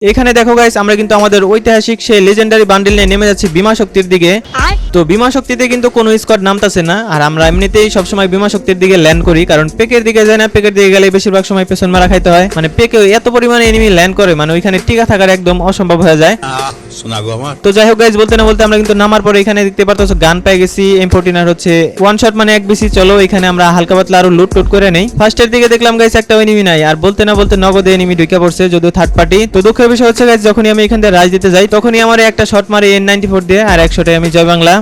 এখানে দেখো গাইস আমরা কিন্তু আমাদের ঐতিহাসিক সেই লেজেন্ডারি বান্ডিল নিয়ে নেমে যাচ্ছি বিমা শক্তির দিকে। তো বিমা শক্তিতে কিন্তু কোনো স্কোয়াড নামতাছে না, আর আমরা এমনিতেই সবসময় বিমা শক্তির দিকে ল্যান্ড করি, কারণ পেকের দিকে যায় না। পেকের দিকে গেলে বেশিরভাগ সময় পেছন মারা খাইতে হয়, মানে পেকে এত পরিমাণে এনিমি ল্যান্ড করে, মানে ওইখানে টিকা থাকার একদম অসম্ভব হয়ে যায়। তো যাই হোক গাইস, বলতে না বলতে আমরা কিন্তু নামার পরে এখানে দেখতে পারতো গান পেয়ে গেছি M14 আর হচ্ছে ওয়ান শট মানে এক বিসি। চলো এখানে আমরা হালকা পাতলা আরো লুট টুট করে নেই। ফার্স্টের দিকে দেখলাম গাইস একটা এনিমি নাই, আর বলতে না বলতে নগদে এনিমি ঢুকে পড়ছে, যদিও থার্ড পার্টি। তো দুঃখের বিষয় হচ্ছে গাইস, যখনই আমি এখান থেকে রাজ দিতে যাই তখনই আমার একটা শট মারে N94 দিয়ে, আর এক শটে আমি জয় বাংলা।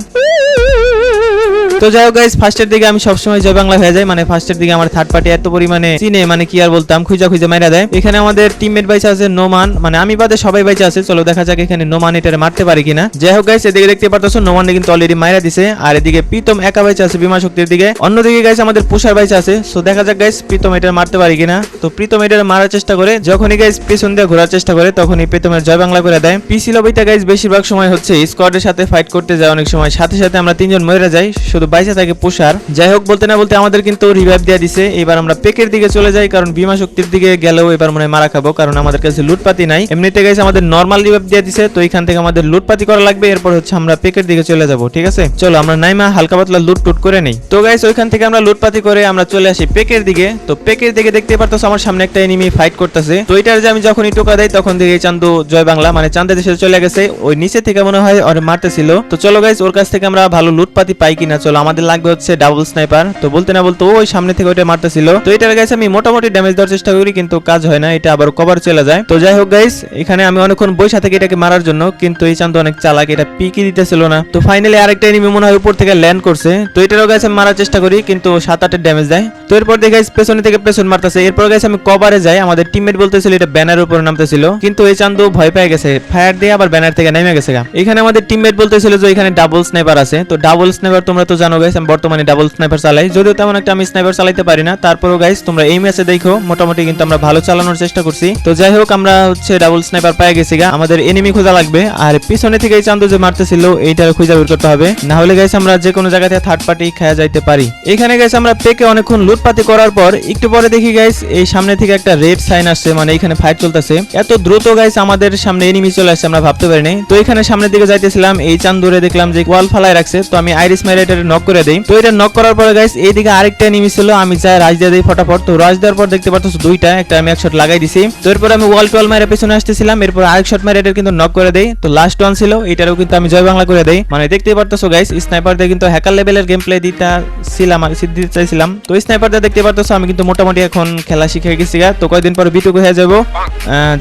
তো যাই হোক গাইস, ফার্স্টের দিকে আমি সবসময় জয় বাংলা হয়ে যাই, মানে ফার্স্টের দিকে আমার থার্ড পার্টি এত পরিমাণে চিনে, মানে কি আর বলতাম, খুঁজা খুঁজে মাইরা দেয়। এখানে আমাদের টিমমেট বাইচা আছে নোমান, মানে আমি বাদে সবাই বাইচা আছে। চলো দেখা যাক এখানে নোমান এটারে মারতে পারি কিনা। যাই হোক গাইস, এদিকে দেখতে পারতেছো নোমানে কিন্তু অলরেডি মাইরা দিছে, আর এদিকে প্রীতম একা বাইচা আছে বিমা শক্তির দিকে। অন্যদিকে গাইস আমাদের পুষার বাইচা আছে। সো দেখা যাক গাইস প্রীতম এটার মারতে পারি কিনা। তো প্রীতম এটার মারার চেষ্টা করে, যখনই গাইস পেছন দিয়ে ঘোরার চেষ্টা করে তখনই প্রীতমের জয় বাংলা করে দেয়। পিসি লবিটা গাইস বেশিরভাগ সময় হচ্ছে স্কোয়াডের সাথে ফাইট করতে যায়, অনেক সময় সাথে সাথে আমরা তিনজন মরে যাই, শুধু বাইচা থাকে পুষার। যাই হোক, বলতে না বলতে আমাদের কিন্তু রিভাইভ দিয়ে দিছে। এবার আমরা পেকের দিকে চলে যাই, কারণ বিমা শক্তির দিকে গেলেও এবার মনে হয় মারা খাবো, কারণ আমাদের কাছে লুটপাতি নাই। এমনিতে গাইস আমাদের নরমাল রিভাইভ দিয়ে দিছে, তো এখান থেকে আমাদের লুটপাতি করা লাগবে, এরপর হচ্ছে আমরা পেকের দিকে চলে যাব। ঠিক আছে, চলো আমরা নাইমা হালকা পাতলা লুট টুট করে নেই। তো গাইস ওইখান থেকে আমরা লুটপাতি করে আমরা চলে আসি পেকের দিকে। তো পেকের দিকে দেখতে পারতেছো আমার সামনে একটা এনিমি ফাইট করতেছে। তো এটার যে আমি যখনই টোকা দেই তখন থেকে চান্দু জয় বাংলা, মানে চাঁদের দেশে চলে গেছে, ওই নিচে থেকে মনে হয় ওরে মারতেছিল। তো চলো গাইস ওর কাছ থেকে আমরা ভালো লুটপাতি পাই কিনা। চলো আমাদের লাগবে হচ্ছে ডাবল স্নাইপার। তো বলতে না বলতে ওই সামনে থেকে ওইটা মারতেছিল। তো এটার গাইস আমি মোটামুটি ড্যামেজ দেওয়ার চেষ্টা করি, কিন্তু কাজ হয় না, এটা আবার কভার চলে যায়। তো যাই হোক গাইস, এখানে আমি অনেকক্ষণ বইসা থেকে এটাকে মারার জন্য, কিন্তু এই চান্দু অনেক চালাক, এটা পিকি দিতেছিল না। তো ফাইনালি আরেকটা এনিমি মনে হয় উপর থেকে ল্যান্ড করছে। তো এটারও গাইস আমি মারার চেষ্টা করি, কিন্তু 7-8 ড্যামেজ দেয়। তো এরপর দেখে গাইস পেছনে থেকে পেছন মারতেছে। এরপর গাইস আমি কভারে যাই, আমাদের টিমমেট বলতেছিল এটা ব্যানারের উপর নামতেছিল, কিন্তু এই চান্দু ভয় পেয়ে গেছে, ফায়ার দিয়ে আবার ব্যানার থেকে নেমে গেছে। এখানে আমাদের টিমমেট বলতেছিল যে এখানে ডাবল স্নাইপার আছে। তো ডাবল স্নাইপার তোমরা তো জানো গাইস, আমি বর্তমানে ডাবল স্নাইপার চালাই, যদিও তেমন একটা আমি স্নাইপার চালাতে পারি না। তারপরও গাইস তোমরা এই ম্যাচে দেখো মোটামুটি কিন্তু আমরা ভালো চালানোর চেষ্টা করছি। তো যাই হোক আমরা হচ্ছে ডাবল স্নাইপার পেয়ে গেছি গা, আমাদের এনিমি খোঁজা লাগবে, আর পিছনে থেকে এই চান্দু যে মারতেছিল এইটার খোঁজা বের করতে হবে, না হলে গাইস আমরা যে কোনো জায়গা থেকে থার্ড পার্টি খেয়া যাইতে পারি। এখানে গাইস আমরা পেকে অনেকক্ষণ লুটপাতি করার পর একটু পরে দেখি গাইস এই সামনে থেকে একটা রেড সাইন আসছে, মানে এখানে ফাইট চলতেছে। এত দ্রুত গাইস আমাদের সামনে এনিমি চলে আসছে, আমরা ভাবতে পারিনি। তো এখানে সামনের দিকে যাইতেছিলাম, এই চান্দুরে দেখলাম যে ওয়াল ফালায় রাখছে, তো আমি আইরিস মাইরাইটারে নক করে দেই। তো এটা নক করার পরে গাইস এইদিকে আরেকটা এনিমি ছিল, আমি যাই রাজ দিয়ে দেই ফটাফট। তো রাজ দেওয়ার পর দেখতে পাচ্ছ দুইটা, একটা আমি এক শট লাগাই দিছি। তো এরপর আমি ওয়াল টল মাইরা পেছনে আসতেছিলাম, এরপর আরেক শট মাইরা এটা কিন্তু নক করে দেই। তো লাস্ট ওয়ান ছিল, এটারও কিন্তু আমি জয় বাংলা করে দেই। মানে দেখতেই পারতেছো গাইস স্নাইপার দিয়ে কিন্তু হ্যাকার লেভেলের গেম প্লে দিতেছিলাম আর দিতে চাইছিলাম। তো স্নাইপার দিয়ে দেখতে পারতেছো আমি কিন্তু মোটামুটি এখন খেলা শিখে গেছি গা। তো কয়েকদিন পর বিটুকু হয়ে যাবো।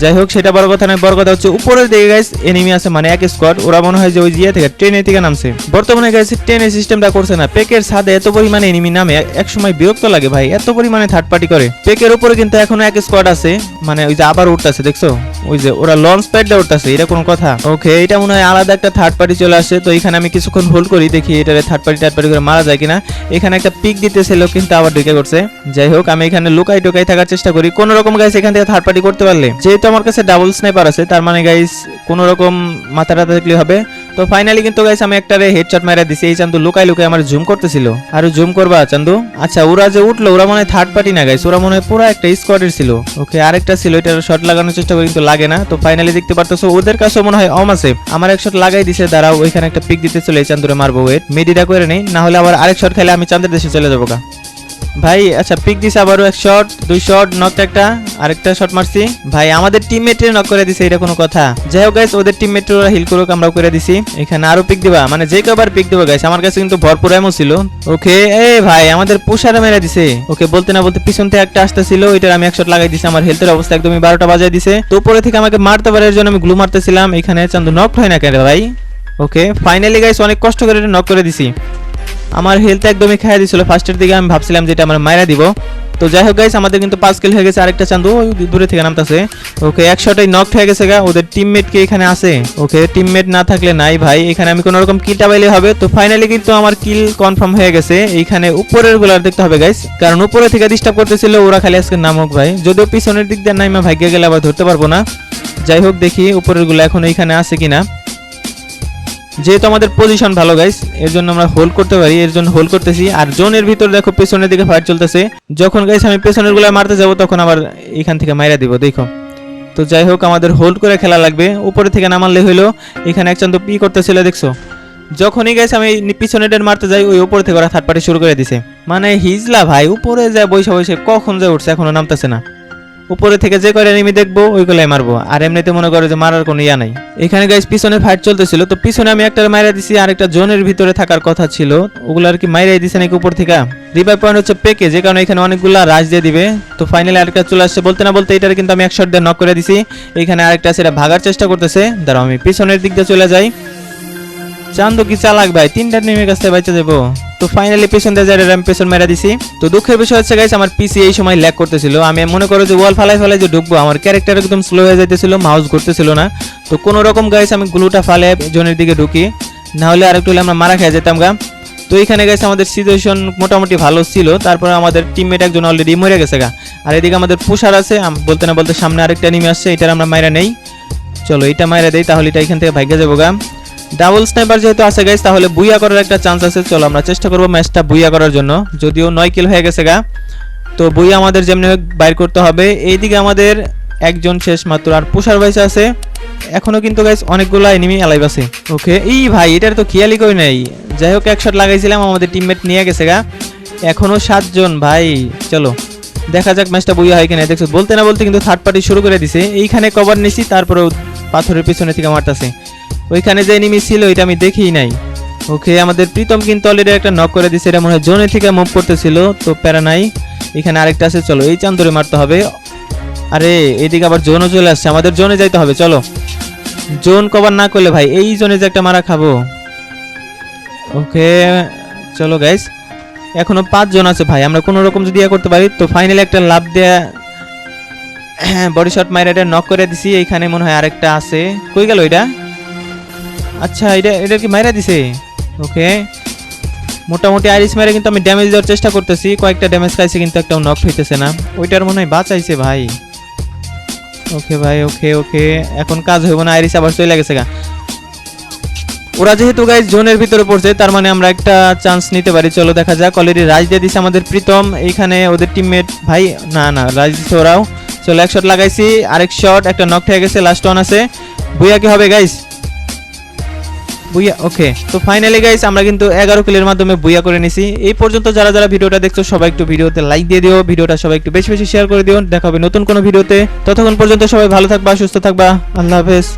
যাই হোক সেটা বড় কথা নয়, বড় কথা হচ্ছে উপরের দিকে গাইস এনিমি আছে, মানে এক স্কোয়াড, ওরা মনে হয় যে ওই জিয়া থেকে ট্রেনের থেকে নামছে। বর্তমানে গাইস ট্রেনের সিস্টেমটা করছে না, পেকের সাথে এত পরিমাণে এনিমি নামে এক সময় বিরক্ত লাগে ভাই, এত পরিমাণে থার্ড পার্টি করে। পেকের উপরে কিন্তু এখনো এক স্কোয়াড আছে, মানে ওই যে আবার উঠতেছে দেখছো, ওই যে ওরা লঞ্চ প্যাড দিয়ে উঠতেছে, এটা কোনো কথা? ওকে, এটা মনে হয় আলাদা একটা থার্ড পার্টি চলে আসে। তো এখানে আমি কিছুক্ষণ হোল্ড করি, দেখি এটারে থার্ড পার্টি করে মারা যায় কিনা। এখানে একটা পিক দিতেছিল, কিন্তু আবার ঢুকে করছে। যাই হোক আমি এখানে লুকাই টোকাই থাকার চেষ্টা করি কোন রকম গাইস এখান থেকে থার্ড পার্টি করতে পারলে। যেহেতু আমার কাছে ডাবল স্নাইপার আছে, তার মানে গাইস কোন রকম মাথা টাথা দেখলে হবে। তো ফাইনালি কিন্তু গাইস আমি একটারে হেডশট মারা দিছি। এই চান্দু লুকাই লুকাই আমার জুম করতেছিল, আর জুম করবা চান্দু? আচ্ছা ওরা যে উঠলো ওরা মনে হয় থার্ড পার্টি না গাইস, ওরা মনে হয় পুরো একটা স্কোয়াডের ছিল। ওকে, আরেকটা ছিল, এটার শট লাগানোর চেষ্টা করি কিন্তু লাগে না। তো ফাইনালি দেখতে পারতেছো ওদের কাছে মনে হয় অম আছে, আমার এক শট লাগাই দিছে। দাঁড়াও, ওইখানে একটা পিক দিতে চলে, এই চান্দুরে মারবো, ওয়েট মেডিটা করে নেই, না হলে আবার আরেক শট খেলে আমি চাঁদের দেশে চলে যাবো গা ভাই। আচ্ছা পিক দিছে, আবারও এক শট, দুই শট নক, একটা আরেকটা শট মারছি ভাই, আমাদের টিমমেটরে নক করে দিছে, এটা কোনো কথা? যাই হোক গাইস ওদের টিমমেটরা হিল করুক, আমরাও করে দিছি। এখানে আরো পিক দিবা, মানে যে কবার পিক দিবা গাইস, আমার কাছে কিন্তু ভরপুর এমন ছিল। ওকে, এ ভাই আমাদের পুষারে মেরে দিছে। ওকে, বলতে না বলতে পিছন থেকে একটা আসতেছিল, ওইটার আমি এক শট লাগাই দিছি, আমার হেলথের অবস্থা একদমই 12টা বাজায় দিছে। তো উপরে থেকে আমাকে মারতে পারে, এর জন্য আমি গ্লু মারতেছিলাম। এখানে চান্দু নক হয় না কেন ভাই? ওকে, ফাইনালি গাইস অনেক কষ্ট করে নক করে দিছি, আমার হেলথ একদমই খাইয়া দিছিল। ফার্স্টের দিকে আমি ভাবছিলাম যে এটা আমার মাইরা দিব। তো যাই হোক গাইস আমাদের কিন্তু 5 কিল হয়ে গেছে। আরেকটা চান্দু ওই দূরে থেকে নামতাছে। ওকে, এক শটেই নক হয়ে গেছে গা। ওদের টিমমেট কে এখানে আছে? ওকে, টিমমেট না থাকলে নাই ভাই, এখানে আমি কোনো রকম কিলটা পাইলে হবে। তো ফাইনালি কিন্তু আমার কিল কনফার্ম হয়ে গেছে। এইখানে উপরের গুলার দেখতে হবে গাইস, কারণ উপরে থেকে ডিস্টার্ব করতেছিল ওরা, খালি আজকে নামক ভাই, যদিও পিছনের দিক দিয়ে নাইমা ভাগ্যে গেলে আবার ধরতে পারবো না। যাই হোক দেখি উপরের গুলা এখন এইখানে আছে কিনা। যেহেতু আমাদের পজিশন ভালো গাইস, এর জন্য আমরা হোল্ড করতে পারি, এর জন্য হোল্ড করতেছি। আর জোনের ভিতর দেখো পেছনের দিকে ফাইট চলতেছে, যখন গাইস আমি পেছনের গুলা মারতে যাব তখন আবার এখান থেকে মাইরা দিব, দেখো। তো যাই হোক আমাদের হোল্ড করে খেলা লাগবে, উপরে থেকে নামালে হইলো। এখানে একজন তো পি করতেছিল দেখছো, যখনই গেছে আমি পিছনেটার মারতে যাই ওই উপরে থেকে ওরা থার্ড পার্টি শুরু করে দিছে। মানে হিজলা ভাই উপরে যায় বসে বসে কখন যায় উঠছে এখনো নামতেছে না। উপরে থেকে যে করে এনিমি দেখবো ওইগুলাই মারবো, আর এমনিতে মনে করে যে মারার কোনো ইয়া নাই। এখানে গাইস পিছনে ফাইট চলতেছিল, তো পিছনে আমি একটা মাইরা দিছি, আর একটা জোনের ভিতরে থাকার কথা ছিল, ওগুলো আর কি মাইরাই দিছে নাকি উপর থেকে। রিভাইভ পয়েন্ট হচ্ছে পেকে, যে কারণে এখানে অনেকগুলা রাশ দিয়ে দিবে। তো ফাইনালি আরেকটা চলে আসছে, বলতে না বলতে এটার কিন্তু আমি এক শট দিয়ে নক করে দিছি। এখানে আরেকটা আছে, এটা ভাগার চেষ্টা করতেছে, দাঁড়াও আমি পিছনের দিক দিয়ে চলে যাই। চান্দু কি চালাক ভাই, তিনটা নেমের কাছে বাইচে যাবো। তো ফাইনালি পেছন দিয়ে যাই, আমি পেছন মেরা দিছি। তো দুঃখের বিষয় হচ্ছে গাইস আমার পিসি এই সময় ল্যাগ করতেছিল, আমি মনে করো যে ওয়াল ফালাই ফালাই যে ঢুকবো, আমার ক্যারেক্টার একদম স্লো হয়ে যাইতেছিল, মাউস ঘুরতেছিল না। তো কোনো রকম গাইস আমি গ্লুটা ফালে জোনের দিকে ঢুকি, না হলে আরেকটু হলে আমরা মারা খেয়ে যেতাম গা। তো এখানে গাইস আমাদের সিচুয়েশন মোটামুটি ভালো ছিল, তারপরে আমাদের টিমমেট একজন অলরেডি মরে গেছে গা। আর এদিকে আমাদের পুষার আছে, বলতে না বলতে সামনে আরেকটা নেমে আসছে, এটার আমরা মাইরা নেই। চলো এটা মাইরা দেই, তাহলে এটা এখান থেকে ভাগ্যে যাবো গা। ডাবল স্নাইপার যেহেতু আছে গাইস, তাহলে বুইয়া করার একটা চান্স আছে। চলো আমরা চেষ্টা করবো ম্যাচটা বুইয়া করার জন্য, যদিও 9 কিল হয়ে গেছে গা। তো বুইয়া আমাদের যেমনি বাইর করতে হবে। এইদিকে আমাদের একজন শেষ মাত্র, আর পুষার ভাইস আছে এখনো কিন্তু গাইস অনেকগুলো এনিমি অ্যালাইভ আছে। ওকে এই ভাই এটার তো খেয়ালই করি নাই। যাই হোক এক শট লাগাইছিলাম, আমাদের টিমমেট নিয়ে গেছে গা, এখনো 7 জন ভাই। চলো দেখা যাক ম্যাচটা বুইয়া হয় কিনা। দেখছো বলতে না বলতে কিন্তু থার্ড পার্টি শুরু করে দিছে। এইখানে কভার নিছি, তারপরেও পাথরের পিছনে থেকে মারতাছে। ওইখানে যে এনিমি ছিল এটা আমি দেখিই নাই। ওকে আমাদের প্রীতম কিন্তু অলরেডি একটা নক করে দিছে, এটা মনে হয় জোনে থেকে মুভ করতেছিল, তো প্যারা নাই। এখানে আরেকটা আছে, চলো এই চান্দরে মারতে হবে। আরে এইদিকে আবার জোনও চলে আসছে, আমাদের জোনে যাইতে হবে। চলো জোন কভার না করলে ভাই এই জোনে যে একটা মারা খাবো। ওকে চলো গাইস এখনো 5 জন আছে ভাই, আমরা কোনো রকম যদি ইয়ে করতে পারি। তো ফাইনালি একটা লাভ দেয়া বডি শট মাইরা এটা নক করে দিছি। এইখানে মনে হয় আরেকটা আছে, কই গেল এটা? আচ্ছা এটা কি মাইরা দিছে। ওকে মোটামুটি আইরিস মেরে কিন্তু আমি ড্যামেজ দেওয়ার চেষ্টা করতেছি, কয়েকটা ড্যামেজ খাইছে কিন্তু একটাও নক হইতেছে না। ওইটার মনে হয় বাঁচাইছে ভাই। ওকে ভাই ওকে ওকে এখন কাজ হইব না, আইরিস আবার চলে গেছে গা। ওরা যেহেতু গাইস জোনের ভিতরে পড়ছে, তার মানে আমরা একটা চান্স নিতে পারি। চলো দেখা যাক। অলরেডি রাজ দিয়ে দিছে আমাদের প্রীতম, এইখানে ওদের টিমমেট ভাই না রাজ দিছে ওরাও। চলো এক শট লাগাইছি, আরেক শট, একটা নক হয়ে গেছে, লাস্ট ওয়ান আছে। বুইয়া কি হবে গাইস? বুইয়া। ওকে তো ফাইনালি গাইস আমরা কিন্তু 11 কিলের মাধ্যমে বুইয়া করে নিছি। এই পর্যন্ত যারা যারা ভিডিওটা দেখছো সবাই একটু ভিডিওতে লাইক দিয়ে দিও, ভিডিওটা সবাই একটু বেশি বেশি শেয়ার করে দিও। দেখা হবে নতুন কোনো ভিডিওতে, ততক্ষণ পর্যন্ত সবাই ভালো থাকবা, সুস্থ থাকবা, আল্লাহ হাফেজ।